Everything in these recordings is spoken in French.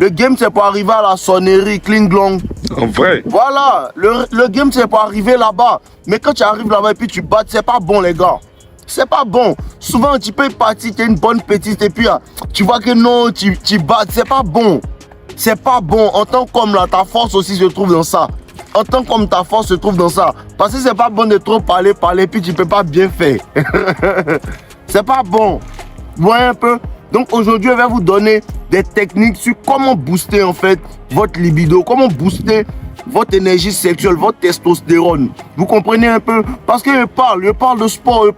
Le game, c'est pour arriver à la sonnerie, cling-glong. En vrai. Voilà, le game, c'est pour arriver là-bas. Mais quand tu arrives là-bas et puis tu battes, c'est pas bon, les gars. C'est pas bon. Souvent, tu peux partir, tu es une bonne petite et puis tu vois que non, tu battes. C'est pas bon. C'est pas bon. En tant qu'homme, là, ta force aussi se trouve dans ça. En tant qu'homme, ta force se trouve dans ça. Parce que c'est pas bon de trop parler, puis tu peux pas bien faire. C'est pas bon. Vous voyez un peu? Donc aujourd'hui, je vais vous donner des techniques sur comment booster en fait votre libido, comment booster votre énergie sexuelle, votre testostérone. Vous comprenez un peu? Parce que je parle de sport,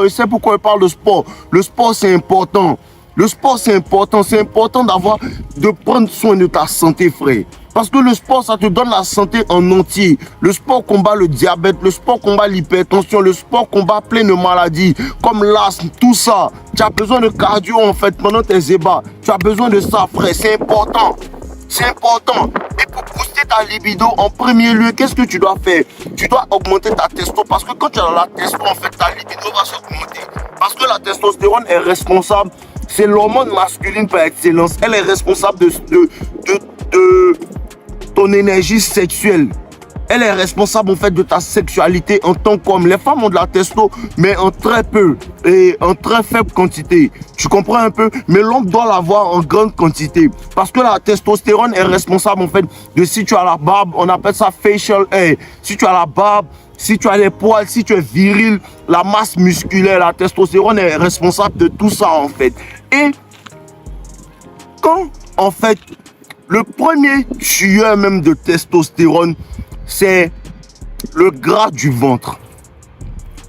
et c'est pourquoi je parle de sport. Le sport, c'est important. Le sport, c'est important. C'est important de prendre soin de ta santé, frère. Parce que le sport, ça te donne la santé en entier. Le sport combat le diabète, le sport combat l'hypertension, le sport combat plein de maladies, comme l'asthme, tout ça. Tu as besoin de cardio, en fait, pendant tes ébats. Tu as besoin de ça, frère. C'est important. C'est important. Et pour booster ta libido, en premier lieu, qu'est-ce que tu dois faire? Tu dois augmenter ta testo. Parce que quand tu as la testo, en fait, ta libido va s'augmenter. Parce que la testostérone est responsable. C'est l'hormone masculine par excellence. Elle est responsable de ton énergie sexuelle. Elle est responsable en fait de ta sexualité en tant qu'homme. Les femmes ont de la testo, mais en très peu et en très faible quantité. Tu comprends un peu? Mais l'homme doit l'avoir en grande quantité. Parce que la testostérone est responsable en fait de si tu as la barbe, on appelle ça facial hair. Si tu as la barbe, si tu as les poils, si tu es viril, la masse musculaire, la testostérone est responsable de tout ça en fait. Et quand en fait le premier tueur même de testostérone, c'est le gras du ventre.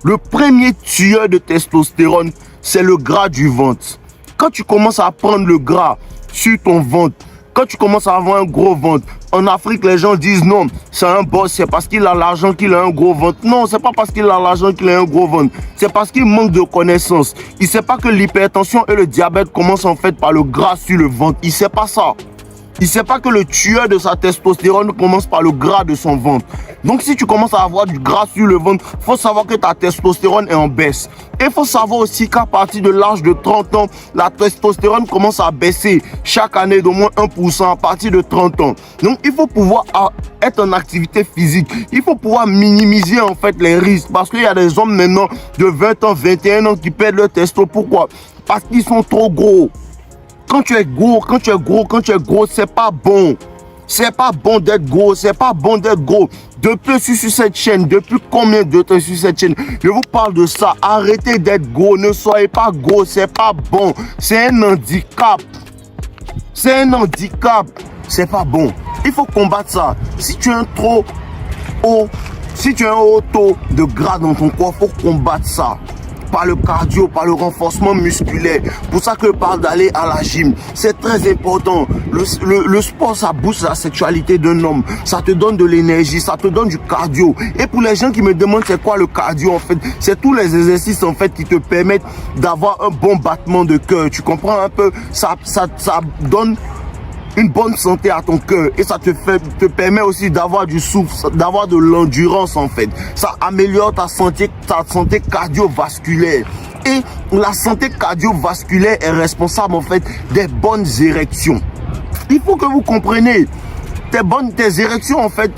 Le premier tueur de testostérone, c'est le gras du ventre. Quand tu commences à prendre le gras sur ton ventre, quand tu commences à avoir un gros ventre, en Afrique, les gens disent non, c'est un boss, c'est parce qu'il a l'argent qu'il a un gros ventre. Non, c'est pas parce qu'il a l'argent qu'il a un gros ventre. C'est parce qu'il manque de connaissances. Il sait pas que l'hypertension et le diabète commencent en fait par le gras sur le ventre. Il sait pas ça. Il ne sait pas que le tueur de sa testostérone commence par le gras de son ventre. Donc si tu commences à avoir du gras sur le ventre, il faut savoir que ta testostérone est en baisse. Et il faut savoir aussi qu'à partir de l'âge de 30 ans, la testostérone commence à baisser chaque année d'au moins 1% à partir de 30 ans. Donc il faut pouvoir être en activité physique. Il faut pouvoir minimiser en fait les risques. Parce qu'il y a des hommes maintenant de 20 ans, 21 ans qui perdent leur testo. Pourquoi? Parce qu'ils sont trop gros. Quand tu es gros, c'est pas bon. C'est pas bon d'être gros, c'est pas bon d'être gros. Depuis sur cette chaîne, depuis combien de temps sur cette chaîne, je vous parle de ça. Arrêtez d'être gros, ne soyez pas gros, c'est pas bon. C'est un handicap. C'est un handicap. C'est pas bon. Il faut combattre ça. Si tu as un trop haut, si tu as un haut taux de gras dans ton corps, il faut combattre ça. Par le cardio, par le renforcement musculaire. Pour ça que je parle d'aller à la gym. C'est très important. Le sport, ça booste la sexualité d'un homme. Ça te donne de l'énergie, ça te donne du cardio. Et pour les gens qui me demandent c'est quoi le cardio en fait, c'est tous les exercices en fait qui te permettent d'avoir un bon battement de cœur. Tu comprends un peu? Ça donne une bonne santé à ton cœur et ça te permet aussi d'avoir du souffle, d'avoir de l'endurance en fait. Ça améliore ta santé cardiovasculaire. Et la santé cardiovasculaire est responsable en fait des bonnes érections. Il faut que vous compreniez, tes érections en fait,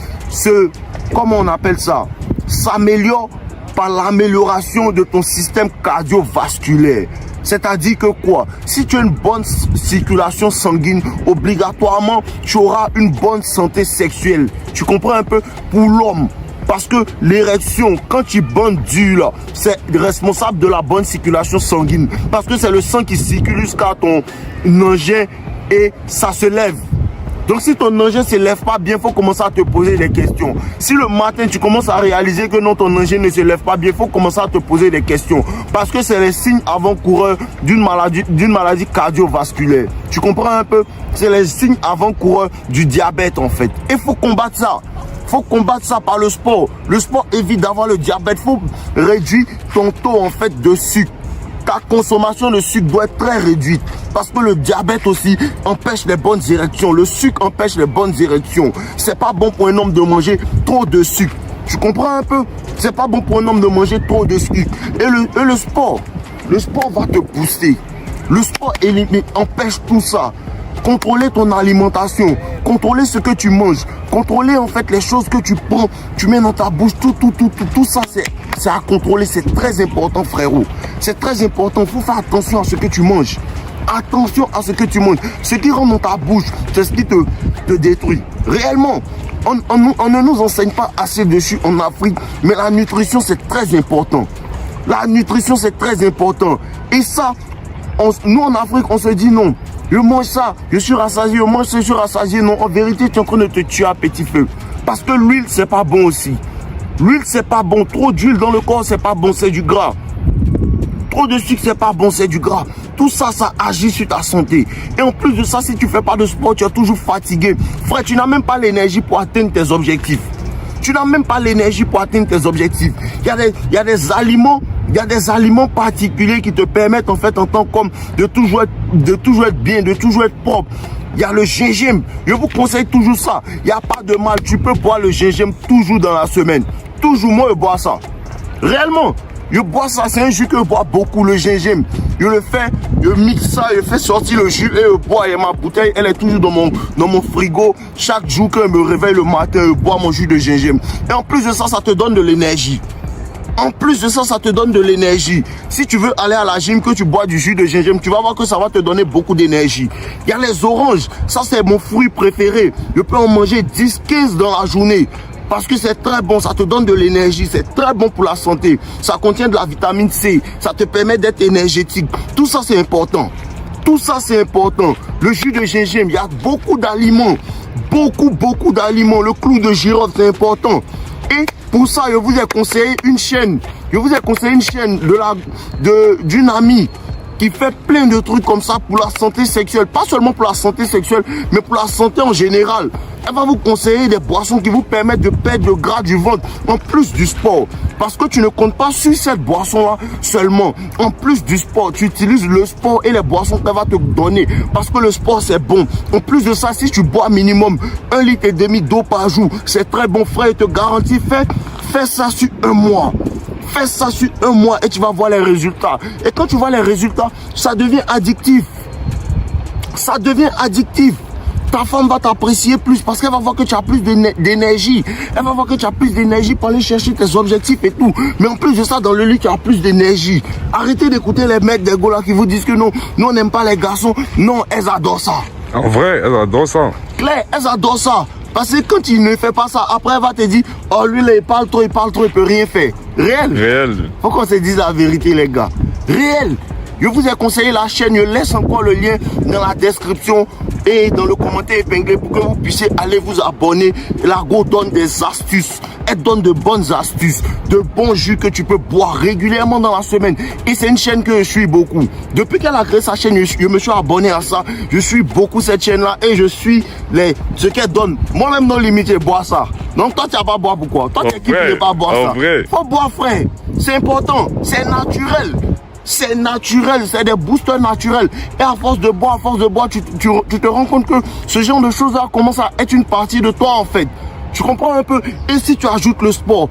comment on appelle ça, s'améliorent par l'amélioration de ton système cardiovasculaire. C'est-à-dire que quoi? Si tu as une bonne circulation sanguine, obligatoirement, tu auras une bonne santé sexuelle. Tu comprends un peu? Pour l'homme. Parce que l'érection, quand tu bandes dur, là, c'est responsable de la bonne circulation sanguine. Parce que c'est le sang qui circule jusqu'à ton engin et ça se lève. Donc si ton engin ne se lève pas bien, il faut commencer à te poser des questions. Si le matin tu commences à réaliser que non, ton engin ne se lève pas bien, il faut commencer à te poser des questions. Parce que c'est les signes avant-coureurs d'une maladie cardiovasculaire. Tu comprends un peu? C'est les signes avant-coureurs du diabète en fait. Il faut combattre ça. Il faut combattre ça par le sport. Le sport évite d'avoir le diabète. Il faut réduire ton taux en fait de sucre. Ta consommation de sucre doit être très réduite parce que le diabète aussi empêche les bonnes érections. Le sucre empêche les bonnes érections. C'est pas bon pour un homme de manger trop de sucre. Tu comprends un peu? C'est pas bon pour un homme de manger trop de sucre. Et le sport va te booster. Le sport empêche tout ça. contrôler ton alimentation, contrôler ce que tu manges, contrôler en fait les choses que tu prends, tu mets dans ta bouche, tout ça c'est à contrôler, c'est très important frérot. C'est très important, il faut faire attention à ce que tu manges. Attention à ce que tu manges. Ce qui rentre dans ta bouche, c'est ce qui te détruit. Réellement, on ne nous enseigne pas assez dessus en Afrique, mais la nutrition c'est très important. La nutrition c'est très important. Et ça, nous en Afrique, on se dit non. Je mange ça, je suis rassasié, je mange ça, je suis rassasié. Non, en vérité, tu es en train de te tuer à petit feu. Parce que l'huile, c'est pas bon aussi. L'huile, c'est pas bon. Trop d'huile dans le corps, c'est pas bon, c'est du gras. Trop de sucre, c'est pas bon, c'est du gras. Tout ça, ça agit sur ta santé. Et en plus de ça, si tu fais pas de sport, tu es toujours fatigué. Frère, tu n'as même pas l'énergie pour atteindre tes objectifs. Tu n'as même pas l'énergie pour atteindre tes objectifs. Il y a des aliments particuliers qui te permettent en fait en tant qu'homme de toujours être bien, de toujours être propre. Il y a le gingembre. Je vous conseille toujours ça. Il n'y a pas de mal. Tu peux boire le gingembre toujours dans la semaine. Toujours, moi, je bois ça. Réellement, je bois ça. C'est un jus que je bois beaucoup, le gingembre. Je le fais, je mixe ça, je fais sortir le jus et je bois. Et ma bouteille, elle est toujours dans mon frigo. Chaque jour que je me réveille le matin, je bois mon jus de gingembre. Et en plus de ça, ça te donne de l'énergie. En plus de ça, ça te donne de l'énergie. Si tu veux aller à la gym, que tu bois du jus de gingembre, tu vas voir que ça va te donner beaucoup d'énergie. Il y a les oranges. Ça, c'est mon fruit préféré. Je peux en manger 10, 15 dans la journée. Parce que c'est très bon, ça te donne de l'énergie, c'est très bon pour la santé. Ça contient de la vitamine C, ça te permet d'être énergétique. Tout ça, c'est important. Tout ça, c'est important. Le jus de gingembre, il y a beaucoup d'aliments. Beaucoup d'aliments. Le clou de girofle, c'est important. Et pour ça, je vous ai conseillé une chaîne. Je vous ai conseillé une chaîne d'une amie qui fait plein de trucs comme ça pour la santé sexuelle. Pas seulement pour la santé sexuelle, mais pour la santé en général. Elle va vous conseiller des boissons qui vous permettent de perdre le gras du ventre en plus du sport. Parce que tu ne comptes pas sur cette boisson-là seulement. En plus du sport, tu utilises le sport et les boissons qu'elle va te donner. Parce que le sport, c'est bon. En plus de ça, si tu bois minimum 1,5 litre d'eau par jour, c'est très bon, frère. Je te garantis, fais ça sur un mois. Fais ça sur un mois et tu vas voir les résultats. Et quand tu vois les résultats, ça devient addictif. Ça devient addictif. Ta femme va t'apprécier plus parce qu'elle va voir que tu as plus d'énergie. Elle va voir que tu as plus d'énergie pour aller chercher tes objectifs et tout. Mais en plus de ça, dans le lit, tu as plus d'énergie. Arrêtez d'écouter les mecs des gars qui vous disent que non, nous on n'aime pas les garçons. Non, elles adorent ça. En vrai, elles adorent ça. Claire, elles adorent ça. Parce que quand il ne fait pas ça, après elle va te dire, oh lui là, il parle trop, il peut rien faire. Réel. Réel. Faut qu'on se dise la vérité les gars. Réel. Je vous ai conseillé la chaîne, je laisse encore le lien dans la description et dans le commentaire épinglé pour que vous puissiez aller vous abonner. L'argot donne des astuces, elle donne de bonnes astuces, de bons jus que tu peux boire régulièrement dans la semaine. Et c'est une chaîne que je suis beaucoup. Depuis qu'elle a créé sa chaîne, je me suis abonné à ça. Je suis beaucoup cette chaîne-là et je suis ce qu'elle donne. Moi-même, non limité, bois ça. Donc toi, tu n'as pas boire pourquoi? Toi, tu ne pas boire ça. Faut boire, frère. C'est important, c'est naturel. C'est naturel, c'est des boosters naturels. Et à force de boire, tu te rends compte que ce genre de choses-là commence à être une partie de toi en fait. Tu comprends un peu? Et si tu ajoutes le sport,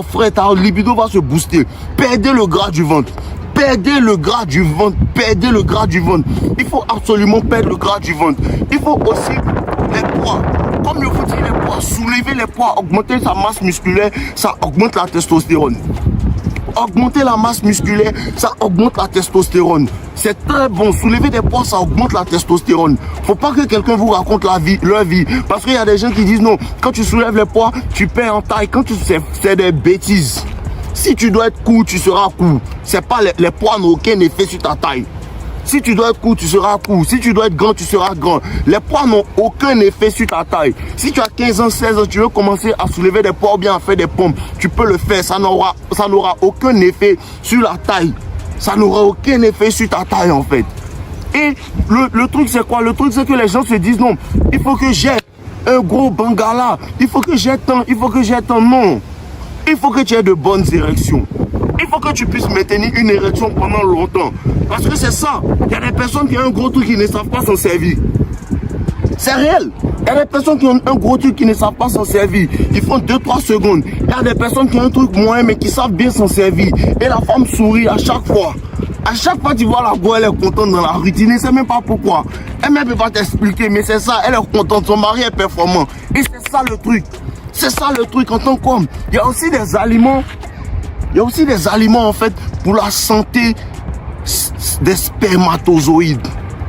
frère, ta libido va se booster. Perdez le gras du ventre. Perdez le gras du ventre. Perdez le gras du ventre. Il faut absolument perdre le gras du ventre. Il faut aussi les poids. Comme je vous dis, les poids, soulever les poids, augmenter sa masse musculaire, ça augmente la testostérone. Augmenter la masse musculaire, ça augmente la testostérone. C'est très bon. Soulever des poids, ça augmente la testostérone. Faut pas que quelqu'un vous raconte leur vie. Parce qu'il y a des gens qui disent non, quand tu soulèves les poids, tu perds en taille. C'est des bêtises. Si tu dois être court, tu seras court. C'est pas les poids n'ont aucun effet sur ta taille. Si tu dois être court, tu seras court. Si tu dois être grand, tu seras grand. Les poids n'ont aucun effet sur ta taille. Si tu as 15 ans, 16 ans, tu veux commencer à soulever des poids ou bien à faire des pompes, tu peux le faire. Ça n'aura aucun effet sur la taille. Ça n'aura aucun effet sur ta taille en fait. Et le truc c'est quoi? Le truc c'est que les gens se disent non, il faut que j'ai un gros bangala. Il faut que j'ai tant, Non. Il faut que tu aies de bonnes érections. Il faut que tu puisses maintenir une érection pendant longtemps. Parce que c'est ça. Il y a des personnes qui ont un gros truc qui ne savent pas s'en servir. C'est réel. Il y a des personnes qui ont un gros truc qui ne savent pas s'en servir. Ils font 2-3 secondes. Il y a des personnes qui ont un truc moyen mais qui savent bien s'en servir. Et la femme sourit à chaque fois. À chaque fois que tu vois la go, elle est contente dans la rue. Tu ne sais même pas pourquoi. Elle ne peut pas t'expliquer, mais c'est ça. Elle est contente. Son mari est performant. Et c'est ça le truc. C'est ça le truc en tant qu'homme. Il y a aussi des aliments. Il y a aussi des aliments en fait pour la santé des spermatozoïdes.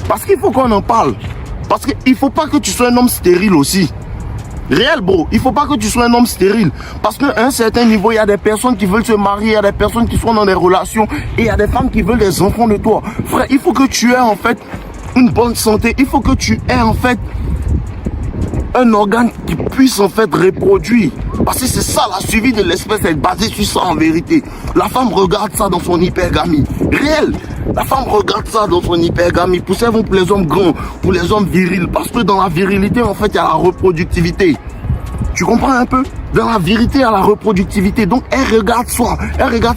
Parce qu'il faut qu'on en parle. Parce qu'il ne faut pas que tu sois un homme stérile aussi. Réel, bro. Il ne faut pas que tu sois un homme stérile. Parce qu'à un certain niveau, il y a des personnes qui veulent se marier, il y a des personnes qui sont dans des relations et il y a des femmes qui veulent des enfants de toi. Frère, il faut que tu aies en fait une bonne santé. Il faut que tu aies en fait un organe qui puisse en fait reproduire. Parce que c'est ça, la suivi de l'espèce est basée sur ça en vérité. La femme regarde ça dans son hypergamie. Réel. La femme regarde ça dans son hypergamie. Pour ça, pour les hommes grands, pour les hommes virils. Parce que dans la virilité, en fait, il y a la reproductivité. Tu comprends un peu? Dans la vérité, il y a la reproductivité. Donc, elle regarde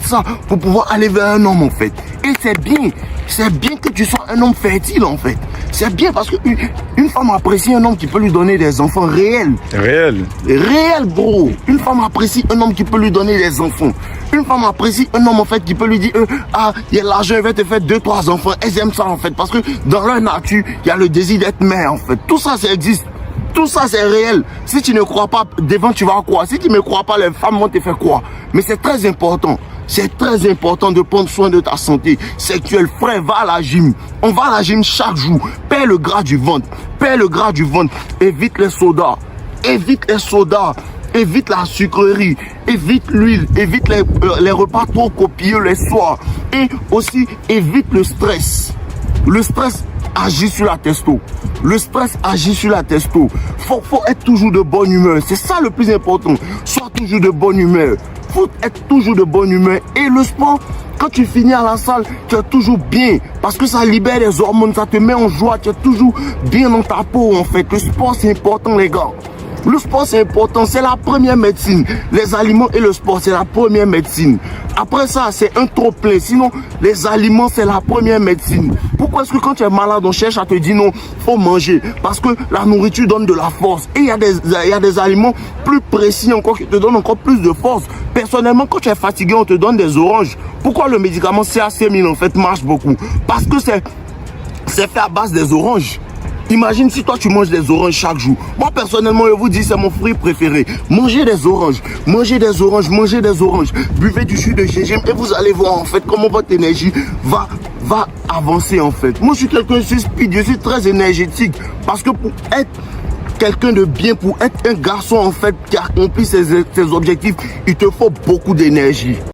ça pour pouvoir aller vers un homme, en fait. Et c'est bien. C'est bien que tu sois un homme fertile, en fait. C'est bien parce qu'une femme apprécie un homme qui peut lui donner des enfants réels. Réel. Réel, bro. Une femme apprécie un homme qui peut lui donner des enfants. Une femme apprécie un homme, en fait, qui peut lui dire, il y a l'argent, il va te faire 2-3 enfants. Elles aiment ça, en fait. Parce que dans leur nature, il y a le désir d'être mère, en fait. Tout ça, ça existe. Tout ça, c'est réel. Si tu ne crois pas, devant, tu vas croire. Si tu ne me crois pas, les femmes vont te faire croire. Mais c'est très important. C'est très important de prendre soin de ta santé sexuelle. Frère, va à la gym. On va à la gym chaque jour. Perds le gras du ventre. Perds le gras du ventre. Évite les sodas. Évite les sodas. Évite la sucrerie. Évite l'huile. Évite les repas trop copieux les soirs. Et aussi, évite le stress. Le stress agit sur la testo. Le stress agit sur la testo. Faut être toujours de bonne humeur. C'est ça le plus important. Sois toujours de bonne humeur. Faut être toujours de bonne humeur. Et le sport, quand tu finis à la salle, tu es toujours bien. Parce que ça libère les hormones, ça te met en joie. Tu es toujours bien dans ta peau en fait. Le sport, c'est important les gars. Le sport, c'est important. C'est la première médecine. Les aliments et le sport, c'est la première médecine. Après ça, c'est un trop plein. Sinon, les aliments, c'est la première médecine. Pourquoi est-ce que quand tu es malade, on cherche à te dire non, faut manger? Parce que la nourriture donne de la force. Et il y a des aliments plus précis encore qui te donnent encore plus de force. Personnellement, quand tu es fatigué, on te donne des oranges. Pourquoi le médicament CAC1000 en fait marche beaucoup? Parce que c'est fait à base des oranges. Imagine si toi tu manges des oranges chaque jour. Moi personnellement je vous dis c'est mon fruit préféré. Mangez des oranges, mangez des oranges, mangez des oranges. Buvez du jus de gingembre et vous allez voir en fait comment votre énergie va avancer en fait. Moi je suis quelqu'un, je suis speed, je suis très énergétique. Parce que pour être quelqu'un de bien, pour être un garçon en fait qui accomplit ses objectifs, il te faut beaucoup d'énergie.